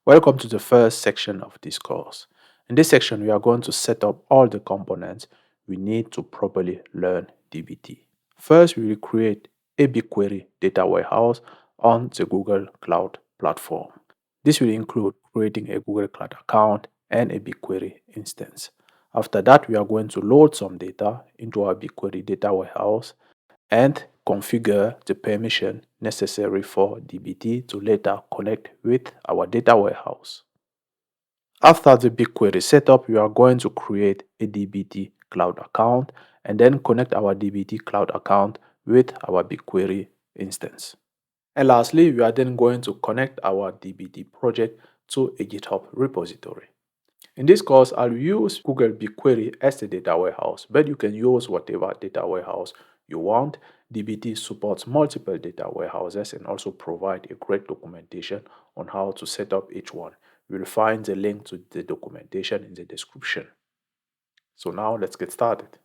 Welcome to the first section of this course. In this section, we are going to set up all the components we need to properly learn DBT. First, we will create a BigQuery data warehouse on the Google Cloud platform. This will include creating a Google Cloud account and a BigQuery instance. After that, we are going to load some data into our BigQuery data warehouse and configure the permission necessary for DBT to later connect with our data warehouse. After the BigQuery setup, we are going to create a DBT Cloud account and then connect our DBT Cloud account with our BigQuery instance. And lastly, we are then going to connect our DBT project to a GitHub repository. In this course, I'll use Google BigQuery as the data warehouse, but you can use whatever data warehouse you want. DBT supports multiple data warehouses and also provide a great documentation on how to set up each one. You will find the link to the documentation in the description. So now let's get started.